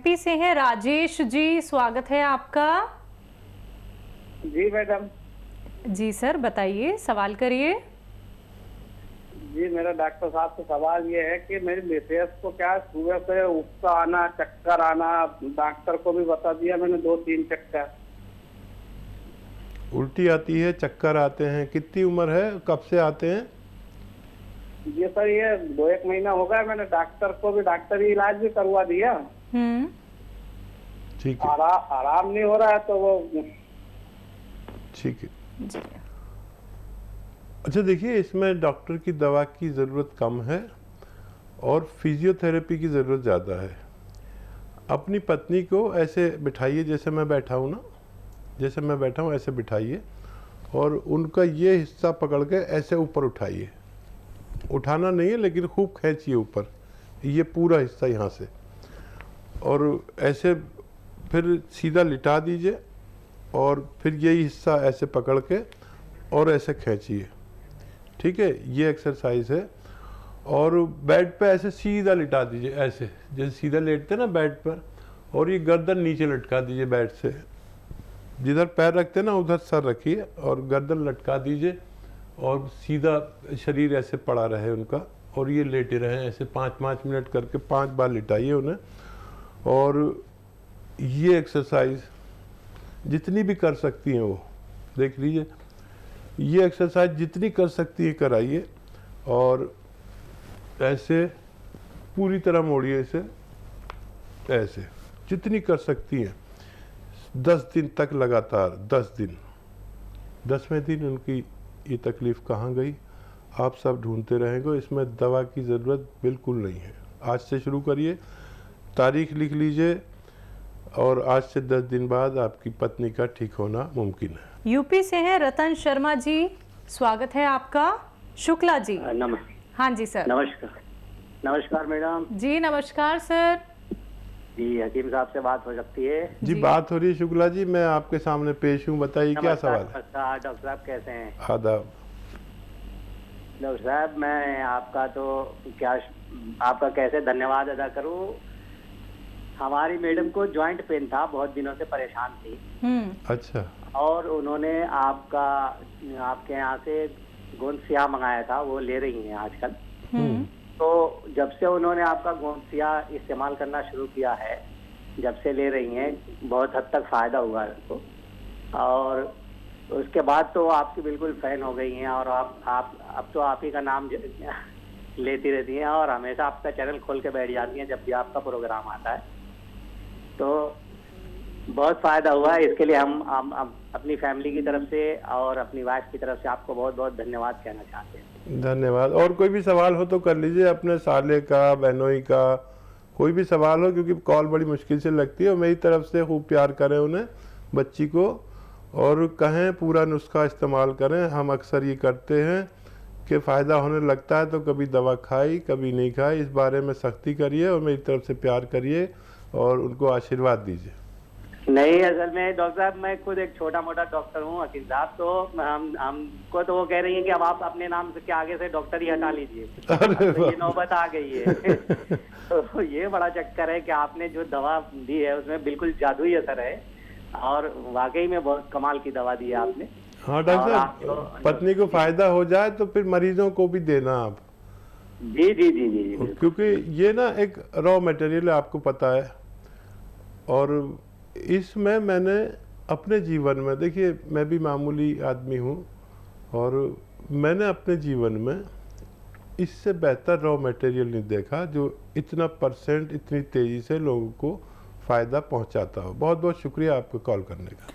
UP से हैं राजेश जी, स्वागत है आपका। जी मैडम। जी सर, बताइए, सवाल करिए। जी मेरा डॉक्टर साहब से सवाल ये है कि मेरी मिसेस को क्या सुबह से उपका आना, चक्कर आना, डॉक्टर को भी बता दिया मैंने 2-3 चक्कर। उल्टी आती है, चक्कर आते हैं। कितनी उम्र है, कब से आते हैं? ये सर ये 2-1 महीना हो गया, मैंने डॉक्टर को भी डॉक्टरी इलाज भी करवा दिया। ठीक है, आराम नहीं हो रहा है तो वो। ठीक है जी। अच्छा देखिए, इसमें डॉक्टर की दवा की ज़रूरत कम है और फिजियोथेरेपी की ज़रूरत ज़्यादा है। अपनी पत्नी को ऐसे बिठाइए, जैसे मैं बैठा हूँ ना, जैसे मैं बैठा हूँ ऐसे बिठाइए और उनका ये हिस्सा पकड़ के ऐसे ऊपर उठाइए। उठाना नहीं है लेकिन खूब खींचिए ऊपर, ये पूरा हिस्सा यहाँ से, और ऐसे फिर सीधा लिटा दीजिए और फिर यही हिस्सा ऐसे पकड़ के और ऐसे खींचिए। ठीक है, ये एक्सरसाइज है। और बेड पे ऐसे सीधा लिटा दीजिए, ऐसे जैसे सीधा लेटते हैं ना बेड पर, और ये गर्दन नीचे लटका दीजिए बेड से। जिधर पैर रखते हैं ना उधर सर रखिए और गर्दन लटका दीजिए और सीधा शरीर ऐसे पड़ा रहे उनका, और ये लेटे रहें ऐसे 5-5 मिनट करके 5 बार लिटाइए उन्हें। और ये एक्सरसाइज जितनी भी कर सकती हैं वो देख लीजिए, ये एक्सरसाइज जितनी कर सकती है कराइए। और ऐसे पूरी तरह मोड़िए इसे, ऐसे जितनी कर सकती हैं। 10 दिन तक लगातार, 10 दिन। 10वें दिन उनकी ये तकलीफ़ कहाँ गई आप सब ढूंढते रहेंगे। इसमें दवा की ज़रूरत बिल्कुल नहीं है। आज से शुरू करिए, तारीख लिख लीजिए, और आज से 10 दिन बाद आपकी पत्नी का ठीक होना मुमकिन है। यूपी से हैं रतन शर्मा जी, स्वागत है आपका। शुक्ला जी। हाँ जी सर। नमस्कार। नमस्कार मैडम जी। नमस्कार सर। जी, हकीम साहब से बात हो सकती है? जी बात हो रही है शुक्ला जी, मैं आपके सामने पेश हूँ, बताइए क्या सवाल है। डॉक्टर साहब कैसे हैं? आदाब। डॉक्टर साहब मैं आपका कैसे धन्यवाद अदा करूं। हमारी मैडम को जॉइंट पेन था, बहुत दिनों से परेशान थी। अच्छा। और उन्होंने आपके यहाँ से गोंद सिया मंगाया था, वो ले रही हैं आजकल। तो जब से उन्होंने आपका गोंद सिया इस्तेमाल करना शुरू किया है, जब से ले रही हैं, बहुत हद तक फायदा हुआ है उनको। और उसके बाद तो आपकी बिल्कुल फैन हो गई हैं, और आप अब तो आप ही का नाम लेती रहती हैं और हमेशा आपका चैनल खोल के बैठ जाती हैं जब भी आपका प्रोग्राम आता है। तो बहुत फायदा हुआ है, इसके लिए हम अपनी फैमिली की तरफ से और अपनी वाइफ की तरफ से आपको बहुत बहुत धन्यवाद कहना चाहते हैं। धन्यवाद। और कोई भी सवाल हो तो कर लीजिए, अपने साले का, बहनोई का, कोई भी सवाल हो, क्योंकि कॉल बड़ी मुश्किल से लगती है। और मेरी तरफ से खूब प्यार करें उन्हें, बच्ची को, और कहें पूरा नुस्खा इस्तेमाल करें। हम अक्सर ये करते हैं कि फ़ायदा होने लगता है तो कभी दवा खाई कभी नहीं खाई। इस बारे में सख्ती करिए और मेरी तरफ से प्यार करिए और उनको आशीर्वाद दीजिए। नहीं, असल में डॉक्टर साहब मैं खुद एक छोटा मोटा डॉक्टर हूँ हकीम साहब। तो हमको तो वो कह रही हैं कि अब आप अपने नाम से आगे से डॉक्टर ही हटा लीजिए। तो ये नौबत आ गई है। तो ये बड़ा चक्कर है कि आपने जो दवा दी है उसमें बिल्कुल जादुई असर है, और वाकई में बहुत कमाल की दवा दी है आपने। हाँ डॉक्टर साहब, पत्नी को फायदा हो जाए तो फिर मरीजों को भी देना आप। जी जी जी जी, क्योंकि ये ना एक रॉ मटेरियल है, आपको पता है। और इसमें मैंने अपने जीवन में, देखिए मैं भी मामूली आदमी हूँ, और मैंने अपने जीवन में इससे बेहतर रॉ मटेरियल नहीं देखा जो इतना % इतनी तेज़ी से लोगों को फ़ायदा पहुँचाता हो। बहुत बहुत शुक्रिया आपको कॉल करने का।